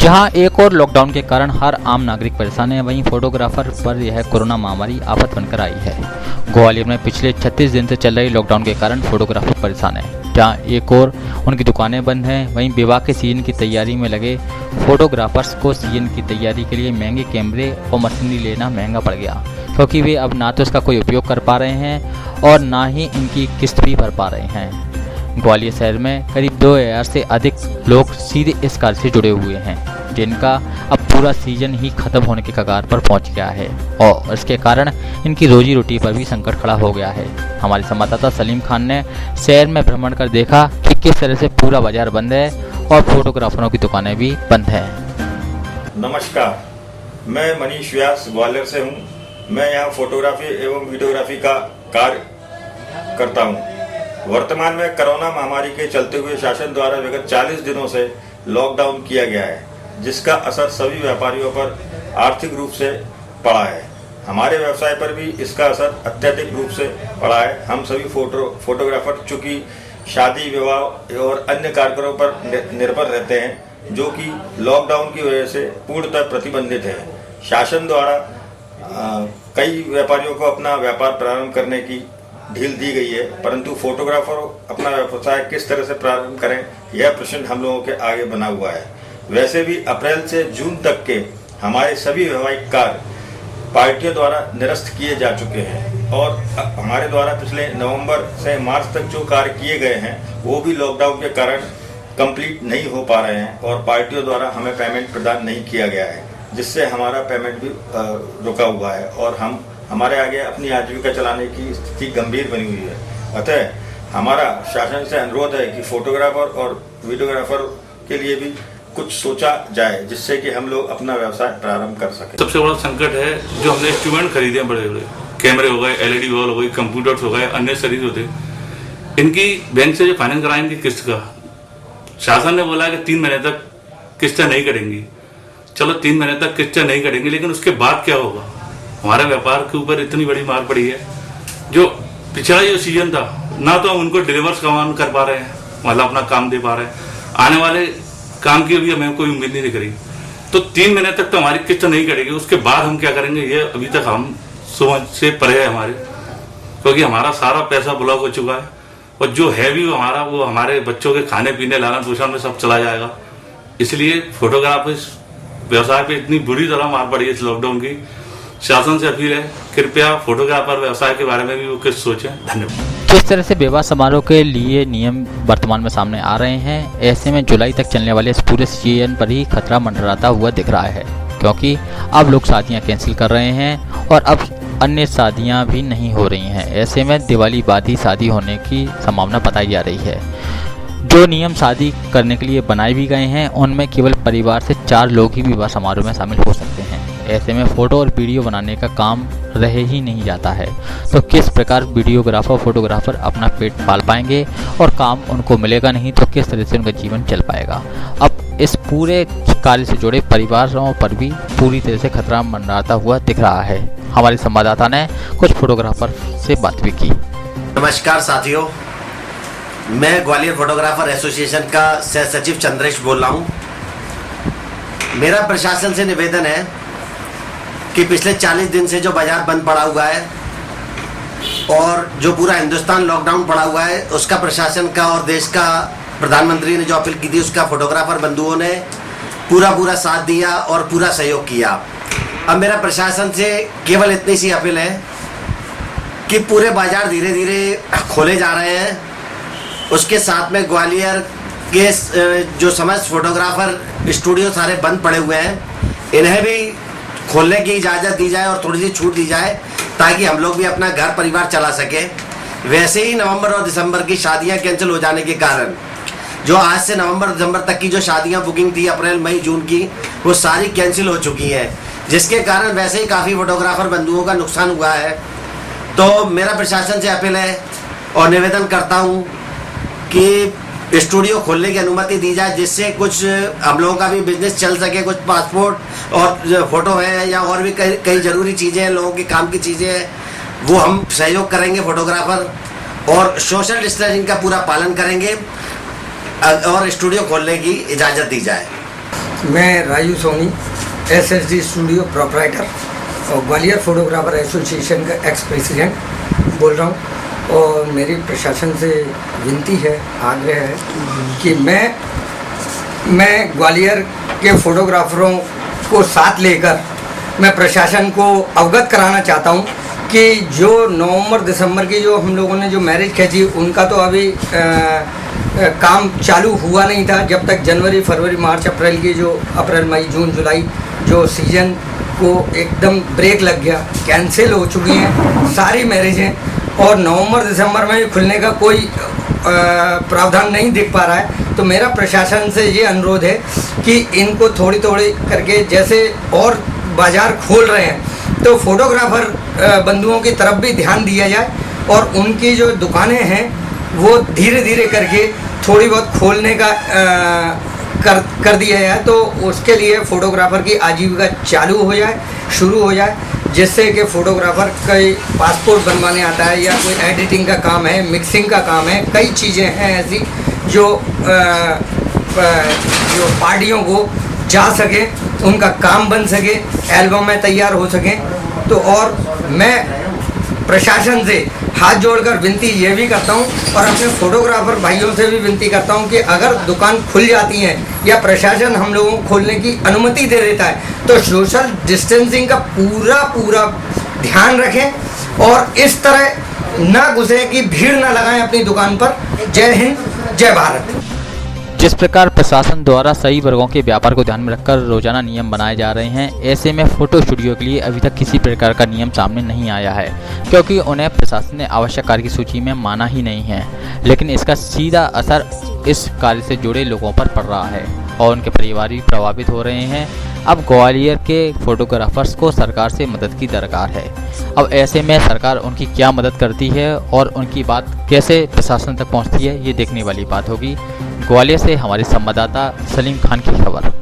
जहां एक और लॉकडाउन के कारण हर आम नागरिक परेशान है, वहीं फोटोग्राफर पर यह कोरोना महामारी आफत बनकर आई है। ग्वालियर में पिछले 36 दिन से चल रही लॉकडाउन के कारण फोटोग्राफर परेशान है। जहां एक और उनकी दुकानें बंद हैं, वहीं विवाह के सीजन की तैयारी में लगे फोटोग्राफर्स को सीजन की तैयारी के लिए महंगे कैमरे और मशीनरी लेना महंगा पड़ गया, क्योंकि वे अब ना तो इसका कोई उपयोग कर पा रहे हैं और ना ही इनकी किस्त भी भर पा रहे हैं। ग्वालियर शहर में करीब 2000 से अधिक लोग सीधे इस कार्य से जुड़े हुए हैं, जिनका अब पूरा सीजन ही खत्म होने के कगार पर पहुंच गया है और इसके कारण इनकी रोजी रोटी पर भी संकट खड़ा हो गया है। हमारे संवाददाता सलीम खान ने शहर में भ्रमण कर देखा कि किस तरह से पूरा बाजार बंद है और फोटोग्राफरों की दुकानें भी बंद हैं। नमस्कार, मैं मनीष व्यास ग्वालियर से हूँ। मैं यहाँ फोटोग्राफी एवं वीडियोग्राफी का कार्य करता हूँ। वर्तमान में कोरोना महामारी के चलते हुए शासन द्वारा विगत 40 दिनों से लॉकडाउन किया गया है, जिसका असर सभी व्यापारियों पर आर्थिक रूप से पड़ा है। हमारे व्यवसाय पर भी इसका असर अत्यधिक रूप से पड़ा है। हम सभी फोटोग्राफर चूँकि शादी, विवाह और अन्य कार्यक्रमों पर निर्भर रहते हैं, जो कि लॉकडाउन की वजह से पूर्णतः प्रतिबंधित है। शासन द्वारा कई व्यापारियों को अपना व्यापार प्रारंभ करने की ढील दी गई है, परंतु फोटोग्राफर अपना व्यवसाय किस तरह से प्रारंभ करें, यह प्रश्न हम लोगों के आगे बना हुआ है। वैसे भी अप्रैल से जून तक के हमारे सभी वैवाहिक कार्य पार्टियों द्वारा निरस्त किए जा चुके हैं और हमारे द्वारा पिछले नवंबर से मार्च तक जो कार्य किए गए हैं वो भी लॉकडाउन के कारण कंप्लीट नहीं हो पा रहे हैं और पार्टियों द्वारा हमें पेमेंट प्रदान नहीं किया गया है, जिससे हमारा पेमेंट भी रुका हुआ है और हमारे आगे अपनी आजीविका चलाने की स्थिति गंभीर बनी हुई है। अतः हमारा शासन से अनुरोध है कि फोटोग्राफर और वीडियोग्राफर के लिए भी कुछ सोचा जाए, जिससे कि हम लोग अपना व्यवसाय प्रारंभ कर सकें। सबसे बड़ा संकट है जो हमने इंस्ट्रूमेंट खरीदे हैं, बड़े बड़े कैमरे हो गए, LED वॉल हो गई, कंप्यूटर्स हो गए, अन्य सर्विस होते, इनकी बैंक से जो फाइनेंस कराएंगे किस्त का, शासन ने बोला है कि 3 महीने तक किस्तें नहीं करेंगी। चलो 3 महीने तक किस्तें नहीं करेंगे, लेकिन उसके बाद क्या होगा? हमारे व्यापार के ऊपर इतनी बड़ी मार पड़ी है। जो पिछला जो सीजन था, ना तो हम उनको डिलीवर्स काम कर पा रहे हैं, मतलब अपना काम दे पा रहे हैं, आने वाले काम की भी हमें कोई उम्मीद नहीं करी। तो 3 महीने तक तो हमारी किस्त नहीं करेगी, उसके बाद हम क्या करेंगे, ये अभी तक हम समझ से परे है हमारे, क्योंकि हमारा सारा पैसा ब्लॉक हो चुका है और जो है भी वो हमारे बच्चों के खाने पीने, लालन पोषण में सब चला जाएगा। इसलिए फोटोग्राफी व्यवसाय पे इतनी बुरी तरह मार पड़ी है इस लॉकडाउन की। शासन से अपील है, कृपया फोटोग्राफर व्यवसाय के बारे में भी वो कुछ सोचें। धन्यवाद। किस तरह से विवाह समारोह के लिए नियम वर्तमान में सामने आ रहे हैं, ऐसे में जुलाई तक चलने वाले इस पूरे सीजन पर ही खतरा मंडराता हुआ दिख रहा है, क्योंकि अब लोग शादियां कैंसिल कर रहे हैं और अब अन्य शादियां भी नहीं हो रही हैं। ऐसे में दिवाली बाद ही शादी होने की संभावना बताई जा रही है। जो नियम शादी करने के लिए बनाए भी गए हैं, उनमें केवल परिवार से 4 लोग ही विवाह समारोह में शामिल हो सकते हैं। ऐसे में फोटो और वीडियो बनाने का काम रह ही नहीं जाता है, तो किस प्रकार वीडियोग्राफर फोटोग्राफर अपना पेट पाल पाएंगे और काम उनको मिलेगा नहीं तो किस तरह से उनका जीवन चल पाएगा। अब इस पूरे कार्य से जुड़े परिवारों पर भी पूरी तरह से खतरा मंडराता हुआ दिख रहा है। हमारे संवाददाता ने कुछ फोटोग्राफर से बात भी की। नमस्कार साथियों, मैं ग्वालियर फोटोग्राफर एसोसिएशन का सह सचिव चंद्रेश बोल रहा हूँ। मेरा प्रशासन से निवेदन है कि पिछले 40 दिन से जो बाजार बंद पड़ा हुआ है और जो पूरा हिंदुस्तान लॉकडाउन पड़ा हुआ है, उसका प्रशासन का और देश का प्रधानमंत्री ने जो अपील की थी, उसका फोटोग्राफर बंधुओं ने पूरा साथ दिया और पूरा सहयोग किया। अब मेरा प्रशासन से केवल इतनी सी अपील है कि पूरे बाजार धीरे धीरे खोले जा रहे हैं। उसके साथ में ग्वालियर के जो समस्त फोटोग्राफर स्टूडियो सारे बंद पड़े हुए हैं, इन्हें भी खोलने की इजाज़त दी जाए और थोड़ी सी छूट दी जाए, ताकि हम लोग भी अपना घर परिवार चला सके। वैसे ही नवंबर और दिसंबर की शादियां कैंसिल हो जाने के कारण जो आज से नवंबर दिसंबर तक की जो शादियां बुकिंग थी अप्रैल मई जून की, वो सारी कैंसिल हो चुकी हैं, जिसके कारण वैसे ही काफ़ी फोटोग्राफर बंधुओं का नुकसान हुआ है। तो मेरा प्रशासन से अपील है और निवेदन करता हूँ कि स्टूडियो खोलने की अनुमति दी जाए, जिससे कुछ हम लोगों का भी बिजनेस चल सके। कुछ पासपोर्ट और फोटो है या और भी कई ज़रूरी चीज़ें हैं, लोगों के काम की चीज़ें हैं, वो हम सहयोग करेंगे फोटोग्राफर, और सोशल डिस्टेंसिंग का पूरा पालन करेंगे और स्टूडियो खोलने की इजाज़त दी जाए। मैं Raju Soni SSD studio proprietor और ग्वालियर फोटोग्राफर एसोसिएशन का एक्स प्रेसिडेंट बोल रहा हूँ। और मेरी प्रशासन से विनती है, आग्रह है कि मैं ग्वालियर के फोटोग्राफरों को साथ लेकर मैं प्रशासन को अवगत कराना चाहता हूँ कि जो नवंबर दिसंबर की जो हम लोगों ने जो मैरिज खींची उनका तो अभी काम चालू हुआ नहीं था। जब तक जनवरी फरवरी मार्च अप्रैल की जो अप्रैल मई जून जुलाई जो सीज़न को एकदम ब्रेक लग गया, कैंसिल हो चुकी हैं सारी मैरिजें और नवंबर दिसंबर में भी खुलने का कोई प्रावधान नहीं दिख पा रहा है। तो मेरा प्रशासन से ये अनुरोध है कि इनको थोड़ी थोड़ी करके जैसे और बाज़ार खोल रहे हैं तो फोटोग्राफर बंधुओं की तरफ भी ध्यान दिया जाए और उनकी जो दुकानें हैं वो धीरे धीरे करके थोड़ी बहुत खोलने का कर दिया जाए, तो उसके लिए फ़ोटोग्राफ़र की आजीविका चालू हो जाए, शुरू हो जाए, जिससे कि फ़ोटोग्राफ़र कई पासपोर्ट बनवाने आता है या कोई एडिटिंग का काम है, मिक्सिंग का काम है, कई चीज़ें हैं ऐसी जो पार्टियों को जा सके, उनका काम बन सके, एल्बम में तैयार हो सकें। तो और मैं प्रशासन से हाथ जोड़कर विनती ये भी करता हूँ और अपने फोटोग्राफर भाइयों से भी विनती करता हूँ कि अगर दुकान खुल जाती हैं या प्रशासन हम लोगों को खोलने की अनुमति दे देता है तो सोशल डिस्टेंसिंग का पूरा ध्यान रखें और इस तरह ना घुसे कि भीड़ ना लगाएं अपनी दुकान पर। जय हिंद, जय भारत। जिस प्रकार प्रशासन द्वारा सही वर्गों के व्यापार को ध्यान में रखकर रोजाना नियम बनाए जा रहे हैं, ऐसे में फोटो स्टूडियो के लिए अभी तक किसी प्रकार का नियम सामने नहीं आया है, क्योंकि उन्हें प्रशासन ने आवश्यक कार्य की सूची में माना ही नहीं है। लेकिन इसका सीधा असर इस कार्य से जुड़े लोगों पर पड़ रहा है और उनके परिवार भी प्रभावित हो रहे हैं। अब ग्वालियर के फोटोग्राफर्स को सरकार से मदद की दरकार है। अब ऐसे में सरकार उनकी क्या मदद करती है और उनकी बात कैसे प्रशासन तक पहुंचती है, ये देखने वाली बात होगी। ग्वालियर से हमारे संवाददाता सलीम खान की खबर।